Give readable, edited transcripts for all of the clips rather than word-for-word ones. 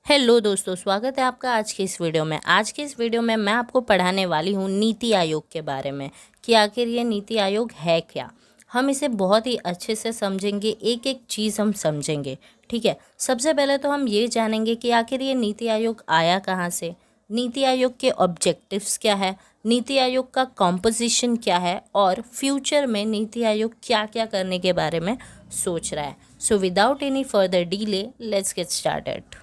Hello दोस्तों, स्वागत है आपका आज की इस वीडियो में। आज की इस वीडियो में मैं आपको पढ़ाने वाली हूँ नीति आयोग के बारे में कि आखिर ये नीति आयोग है क्या। हम इसे बहुत ही अच्छे से समझेंगे, एक एक चीज़ हम समझेंगे। ठीक है, सबसे पहले तो हम ये जानेंगे कि आखिर ये नीति आयोग आया कहाँ से, नीति आयोग के ऑब्जेक्टिव्स क्या है, नीति आयोग का कॉम्पोजिशन क्या है और फ्यूचर में नीति आयोग क्या क्या करने के बारे में सोच रहा है। So without any further delay let's get started.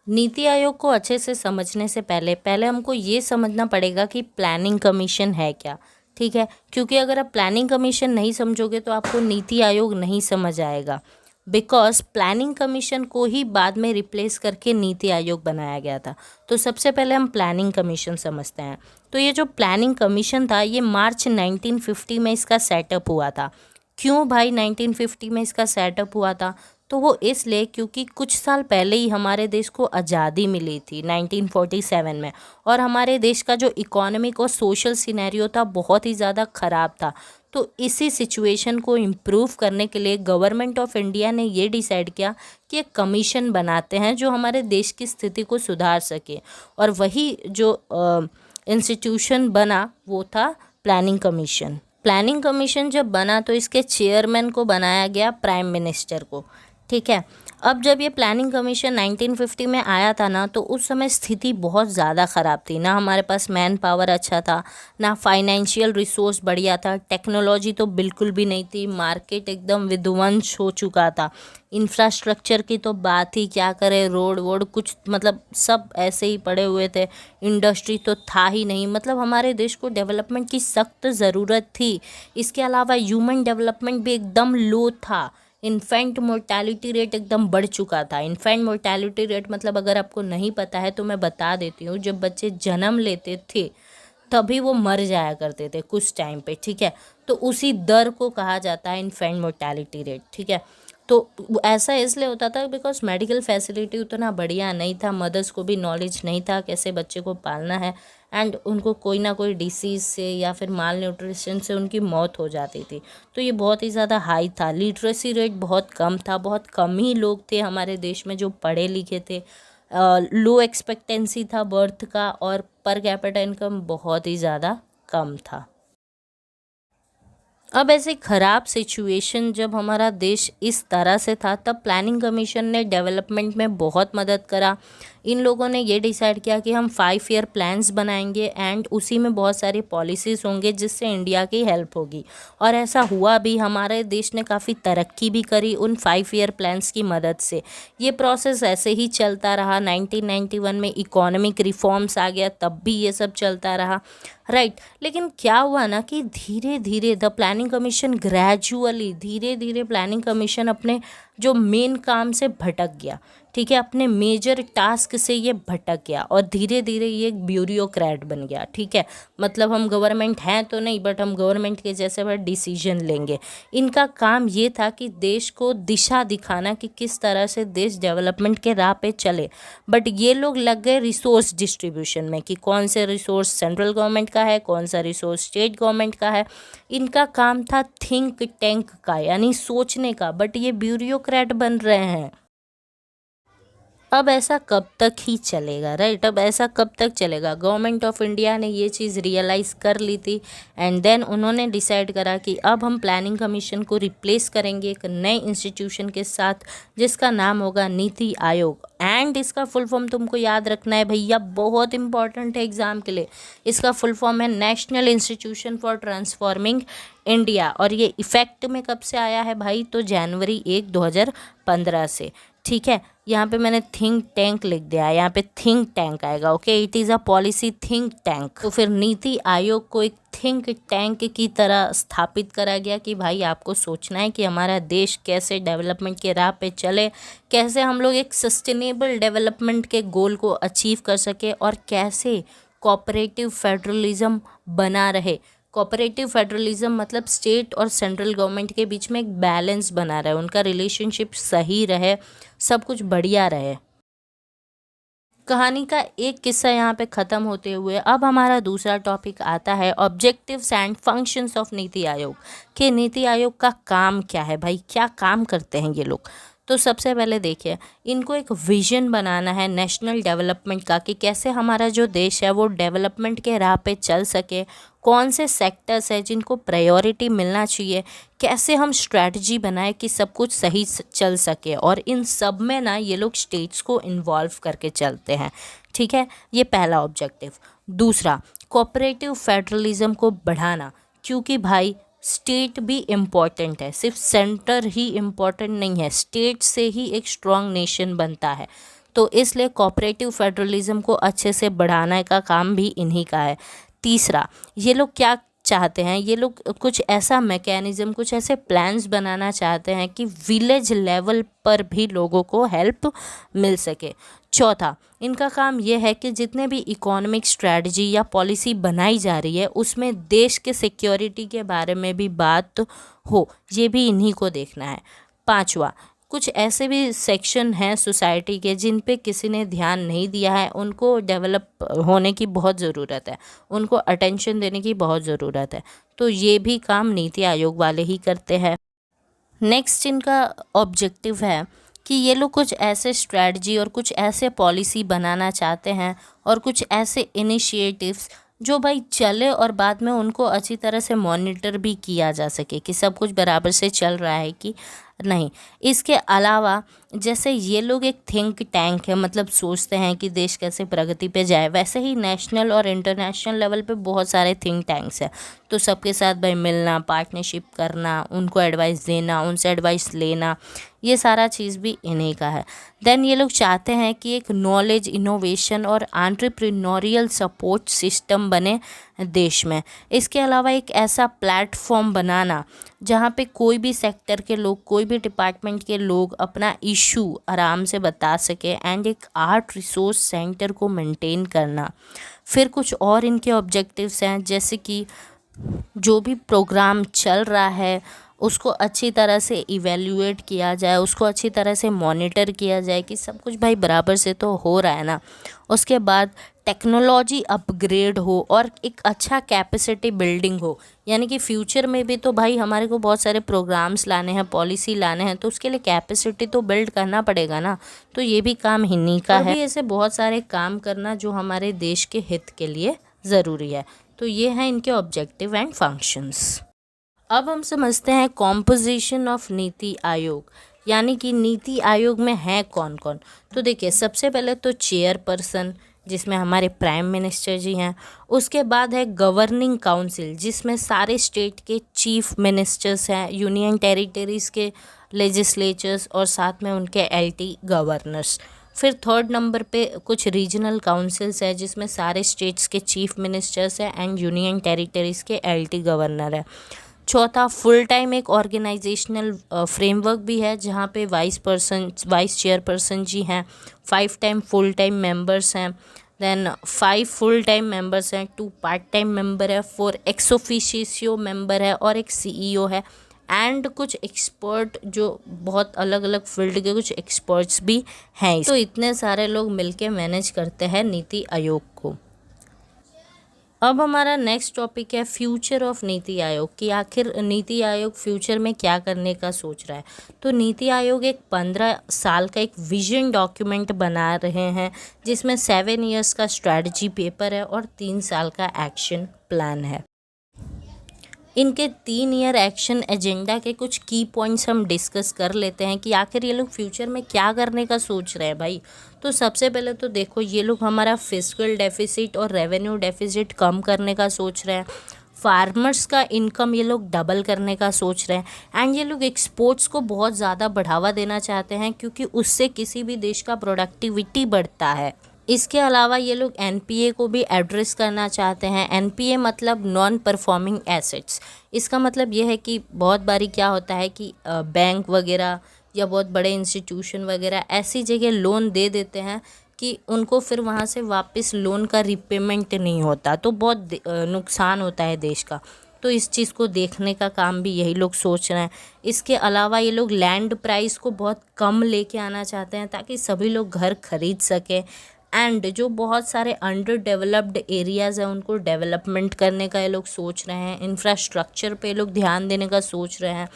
NITI Aayog को अच्छे से समझने से पहले पहले हमको ये समझना पड़ेगा कि प्लानिंग कमीशन है क्या। ठीक है, क्योंकि अगर आप प्लानिंग कमीशन नहीं समझोगे तो आपको नीति आयोग नहीं समझ आएगा। बिकॉज प्लानिंग कमीशन को ही बाद में रिप्लेस करके नीति आयोग बनाया गया था। तो सबसे पहले हम प्लानिंग कमीशन समझते हैं। तो ये जो प्लानिंग कमीशन था ये मार्च 1950 में इसका सेटअप हुआ था। क्यों भाई 1950 में इसका सेटअप हुआ था? तो वो इसलिए क्योंकि कुछ साल पहले ही हमारे देश को आज़ादी मिली थी 1947 में, और हमारे देश का जो इकोनॉमिक और सोशल सिनेरियो था बहुत ही ज़्यादा ख़राब था। तो इसी सिचुएशन को इम्प्रूव करने के लिए गवर्नमेंट ऑफ इंडिया ने ये डिसाइड किया कि एक कमीशन बनाते हैं जो हमारे देश की स्थिति को सुधार सके, और वही जो इंस्टीट्यूशन बना वो था प्लानिंग कमीशन। प्लानिंग कमीशन जब बना तो इसके चेयरमैन को बनाया गया प्राइम मिनिस्टर को। ठीक है, अब जब ये प्लानिंग कमीशन 1950 में आया था ना, तो उस समय स्थिति बहुत ज़्यादा ख़राब थी। ना हमारे पास मैन पावर अच्छा था, ना फाइनेंशियल रिसोर्स बढ़िया था, टेक्नोलॉजी तो बिल्कुल भी नहीं थी, मार्केट एकदम विध्वंस हो चुका था। इंफ्रास्ट्रक्चर की तो बात ही क्या करें, रोड वोड कुछ मतलब सब ऐसे ही पड़े हुए थे, इंडस्ट्री तो था ही नहीं। मतलब हमारे देश को डेवलपमेंट की सख्त ज़रूरत थी। इसके अलावा ह्यूमन डेवलपमेंट भी एकदम लो था। इन्फेंट मोर्टेलिटी रेट एकदम बढ़ चुका था। इन्फेंट मोर्टेलिटी रेट मतलब अगर आपको नहीं पता है तो मैं बता देती हूँ, जब बच्चे जन्म लेते थे तभी वो मर जाया करते थे कुछ टाइम पे। ठीक है, तो उसी दर को कहा जाता है इन्फेंट मोर्टेलिटी रेट। ठीक है, तो ऐसा इसलिए होता था बिकॉज मेडिकल फैसिलिटी उतना बढ़िया नहीं था, मदर्स को भी नॉलेज नहीं था कैसे बच्चे को पालना है, एंड उनको कोई ना कोई डिसीज़ से या फिर माल न्यूट्रिशन से उनकी मौत हो जाती थी। तो ये बहुत ही ज़्यादा हाई था। लिटरेसी रेट बहुत कम था, बहुत कम ही लोग थे हमारे देश में जो पढ़े लिखे थे। लो एक्सपेक्टेंसी था बर्थ का, और पर कैपिटा इनकम बहुत ही ज़्यादा कम था। अब ऐसे ख़राब सिचुएशन जब हमारा देश इस तरह से था, तब प्लानिंग कमीशन ने डेवलपमेंट में बहुत मदद करा। इन लोगों ने ये डिसाइड किया कि हम 5 ईयर प्लान्स बनाएंगे एंड उसी में बहुत सारी पॉलिसीज़ होंगे जिससे इंडिया की हेल्प होगी। और ऐसा हुआ भी, हमारे देश ने काफ़ी तरक्की भी करी उन 5 ईयर प्लान्स की मदद से। ये प्रोसेस ऐसे ही चलता रहा। 1991 में इकोनॉमिक रिफॉर्म्स आ गया, तब भी ये सब चलता रहा। राइट, लेकिन क्या हुआ ना कि धीरे धीरे द प्लानिंग कमीशन ग्रेजुअली, धीरे धीरे प्लानिंग कमीशन अपने जो मेन काम से भटक गया। ठीक है, अपने मेजर टास्क से ये भटक गया और धीरे धीरे ये एक ब्यूरोक्रेट बन गया। ठीक है, मतलब हम गवर्नमेंट हैं तो नहीं, बट हम गवर्नमेंट के जैसे बट डिसीजन लेंगे। इनका काम ये था कि देश को दिशा दिखाना कि किस तरह से देश डेवलपमेंट के राह पे चले। बट ये लोग लग गए रिसोर्स डिस्ट्रीब्यूशन में कि कौन से रिसोर्स सेंट्रल गवर्नमेंट का है, कौन सा रिसोर्स स्टेट गवर्नमेंट का है। इनका काम था थिंक टैंक का, यानी सोचने का, बट ये ब्यूरोक्रेट बन रहे हैं। अब ऐसा कब तक ही चलेगा? राइट, अब ऐसा कब तक चलेगा? गवर्नमेंट ऑफ इंडिया ने ये चीज़ रियलाइज़ कर ली थी, एंड देन उन्होंने डिसाइड करा कि अब हम प्लानिंग कमीशन को रिप्लेस करेंगे एक नए इंस्टीट्यूशन के साथ जिसका नाम होगा नीति आयोग। एंड इसका फुल फॉर्म तुमको याद रखना है भैया, बहुत इंपॉर्टेंट है एग्जाम के लिए। इसका फुल फॉर्म है national institution for transforming India. और ये इफेक्ट में कब से आया है भाई? तो जनवरी 1, 2015 से। ठीक है, यहाँ पे मैंने थिंक टैंक लिख दिया है, यहाँ पे थिंक टैंक आएगा। Okay, it is a policy think tank. तो फिर नीति आयोग को एक थिंक टैंक की तरह स्थापित करा गया कि भाई आपको सोचना है कि हमारा देश कैसे डेवलपमेंट के राह पे चले, कैसे हम लोग एक सस्टेनेबल डेवलपमेंट के गोल को अचीव कर सके, और कैसे कोऑपरेटिव फेडरलिज्म बना रहे। कोऑपरेटिव फेडरलिज्म मतलब स्टेट और सेंट्रल गवर्नमेंट के बीच में एक बैलेंस बना रहे, उनका रिलेशनशिप सही रहे, सब कुछ बढ़िया रहे। कहानी का एक किस्सा यहाँ पे ख़त्म होते हुए अब हमारा दूसरा टॉपिक आता है objectives and functions of NITI Aayog. कि नीति आयोग का काम क्या है भाई, क्या काम करते हैं ये लोग। तो सबसे पहले देखिए, इनको एक विजन बनाना है नेशनल डेवलपमेंट का कि कैसे हमारा जो देश है वो डेवलपमेंट के राह पे चल सके, कौन से सेक्टर्स है जिनको प्रायोरिटी मिलना चाहिए, कैसे हम स्ट्रैटेजी बनाएं कि सब कुछ सही चल सके। और इन सब में ना ये लोग स्टेट्स को इन्वॉल्व करके चलते हैं, ठीक है। ये पहला ऑब्जेक्टिव। दूसरा, कोऑपरेटिव फेडरलिज्म को बढ़ाना, क्योंकि भाई स्टेट भी इम्पॉर्टेंट है, सिर्फ सेंटर ही इम्पॉर्टेंट नहीं है, स्टेट से ही एक स्ट्रॉन्ग नेशन बनता है। तो इसलिए कोऑपरेटिव फेडरलिज्म को अच्छे से बढ़ाने का काम भी इन्हीं का है। तीसरा, ये लोग क्या चाहते हैं, ये लोग कुछ ऐसा मैकेनिज़्म, कुछ ऐसे प्लान्स बनाना चाहते हैं कि विलेज लेवल पर भी लोगों को हेल्प मिल सके। चौथा, इनका काम ये है कि जितने भी इकोनॉमिक स्ट्रेटजी या पॉलिसी बनाई जा रही है उसमें देश के सिक्योरिटी के बारे में भी बात हो, ये भी इन्हीं को देखना है। पांचवा, कुछ ऐसे भी सेक्शन हैं सोसाइटी के जिन पे किसी ने ध्यान नहीं दिया है, उनको डेवलप होने की बहुत ज़रूरत है, उनको अटेंशन देने की बहुत ज़रूरत है। तो ये भी काम नीति आयोग वाले ही करते हैं। नेक्स्ट इनका ऑब्जेक्टिव है कि ये लोग कुछ ऐसे स्ट्रैटेजी और कुछ ऐसे पॉलिसी बनाना चाहते हैं और कुछ ऐसे इनिशिएटिव्स जो भाई चले और बाद में उनको अच्छी तरह से मॉनिटर भी किया जा सके कि सब कुछ बराबर से चल रहा है कि नहीं। इसके अलावा जैसे ये लोग एक थिंक टैंक है, मतलब सोचते हैं कि देश कैसे प्रगति पे जाए, वैसे ही नेशनल और इंटरनेशनल लेवल पे बहुत सारे थिंक टैंक्स हैं। तो सबके साथ भाई मिलना, पार्टनरशिप करना, उनको एडवाइस देना, उनसे एडवाइस लेना, ये सारा चीज़ भी इन्हीं का है। देन ये लोग चाहते हैं कि एक नॉलेज, इनोवेशन और एंटरप्रेन्योरियल सपोर्ट सिस्टम बने देश में। इसके अलावा एक ऐसा प्लेटफॉर्म बनाना जहाँ पे कोई भी सेक्टर के लोग, कोई भी डिपार्टमेंट के लोग अपना इशू आराम से बता सके, एंड एक आर्ट रिसोर्स सेंटर को मेंटेन करना। फिर कुछ और इनके ऑब्जेक्टिव्स हैं, जैसे कि जो भी प्रोग्राम चल रहा है उसको अच्छी तरह से इवेल्युएट किया जाए, उसको अच्छी तरह से मॉनिटर किया जाए कि सब कुछ भाई बराबर से तो हो रहा है ना। उसके बाद टेक्नोलॉजी अपग्रेड हो और एक अच्छा कैपेसिटी बिल्डिंग हो, यानी कि फ्यूचर में भी तो भाई हमारे को बहुत सारे प्रोग्राम्स लाने हैं, पॉलिसी लाने हैं, तो उसके लिए कैपेसिटी तो बिल्ड करना पड़ेगा ना। तो ये भी काम इन्हीं का है। ऐसे बहुत सारे काम करना जो हमारे देश के हित के लिए ज़रूरी है। तो ये हैं इनके ऑब्जेक्टिव एंड फंक्शंस। अब हम समझते हैं कॉम्पोजिशन ऑफ नीति आयोग, यानी कि नीति आयोग में है कौन कौन। तो देखिए, सबसे पहले तो चेयरपर्सन, जिसमें हमारे प्राइम मिनिस्टर जी हैं। उसके बाद है गवर्निंग काउंसिल, जिसमें सारे स्टेट के चीफ मिनिस्टर्स हैं, यूनियन टेरिटरीज़ के लेजिस्लेचर्स और साथ में उनके एलटी गवर्नर्स। फिर थर्ड नंबर पे कुछ रीजनल काउंसिल्स है, जिसमें सारे स्टेट्स के चीफ मिनिस्टर्स हैं एंड यूनियन टेरिटरीज़ के एलटी गवर्नर है। चौथा, फुल टाइम एक ऑर्गेनाइजेशनल फ्रेमवर्क भी है, जहाँ पे वाइस चेयरपर्सन जी हैं, 5 टाइम फुल टाइम मेंबर्स हैं, देन 5 फुल टाइम मेंबर्स हैं, 2 पार्ट टाइम मेंबर है, 4 एक्स ऑफिशियो मेंबर है और एक सीईओ है, एंड कुछ एक्सपर्ट जो बहुत अलग अलग फील्ड के कुछ एक्सपर्ट्स भी हैं। तो इतने सारे लोग मिलके मैनेज करते हैं नीति आयोग को। अब हमारा नेक्स्ट टॉपिक है फ्यूचर ऑफ नीति आयोग, कि आखिर नीति आयोग फ्यूचर में क्या करने का सोच रहा है। तो नीति आयोग एक 15 साल का एक विजन डॉक्यूमेंट बना रहे हैं, जिसमें 7 इयर्स का स्ट्रैटेजी पेपर है और 3 साल का एक्शन प्लान है। इनके 3 ईयर एक्शन एजेंडा के कुछ की पॉइंट्स हम डिस्कस कर लेते हैं कि आखिर ये लोग फ्यूचर में क्या करने का सोच रहे हैं भाई। तो सबसे पहले तो देखो, ये लोग हमारा फिस्कल डेफिसिट और रेवेन्यू डेफिसिट कम करने का सोच रहे हैं। फार्मर्स का इनकम ये लोग डबल करने का सोच रहे हैं, एंड ये लोग एक्सपोर्ट्स को बहुत ज़्यादा बढ़ावा देना चाहते हैं, क्योंकि उससे किसी भी देश का प्रोडक्टिविटी बढ़ता है। इसके अलावा ये लोग एनपीए को भी एड्रेस करना चाहते हैं। एनपीए मतलब नॉन परफॉर्मिंग एसेट्स। इसका मतलब ये है कि बहुत बारी क्या होता है कि बैंक वगैरह या बहुत बड़े इंस्टीट्यूशन वगैरह ऐसी जगह लोन दे देते हैं कि उनको फिर वहाँ से वापस लोन का रिपेमेंट नहीं होता, तो बहुत नुकसान होता है देश का। तो इस चीज़ को देखने का काम भी यही लोग सोच रहे हैं। इसके अलावा ये लोग लैंड प्राइस को बहुत कम लेके आना चाहते हैं, ताकि सभी लोग घर खरीद सकें, एंड जो बहुत सारे अंडर डेवलप्ड एरियाज़ हैं उनको डेवलपमेंट करने का ये लोग सोच रहे हैं। इंफ्रास्ट्रक्चर पे लोग ध्यान देने का सोच रहे हैं।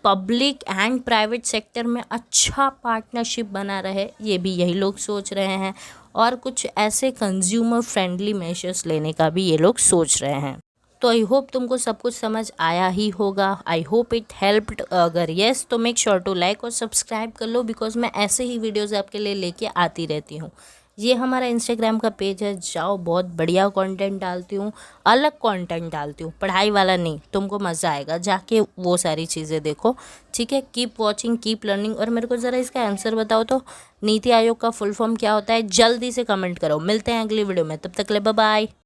पब्लिक एंड प्राइवेट सेक्टर में अच्छा पार्टनरशिप बना रहे, ये भी यही लोग सोच रहे हैं। और कुछ ऐसे कंज्यूमर फ्रेंडली मेजर्स लेने का भी ये लोग सोच रहे हैं। तो आई होप तुमको सब कुछ समझ आया ही होगा। I hope it helped. अगर येस तो मेक श्योर टू लाइक और सब्सक्राइब कर लो, बिकॉज मैं ऐसे ही वीडियोज़ आपके लिए लेके आती रहती हूँ। ये हमारा इंस्टाग्राम का पेज है, जाओ, बहुत बढ़िया कंटेंट डालती हूँ, अलग कंटेंट डालती हूँ, पढ़ाई वाला नहीं। तुमको मज़ा आएगा, जाके वो सारी चीज़ें देखो, ठीक है। Keep watching, keep learning. और मेरे को ज़रा इसका आंसर बताओ तो, नीति आयोग का फुल फॉर्म क्या होता है? जल्दी से कमेंट करो। मिलते हैं अगली वीडियो में, तब तक ले बाय बाय।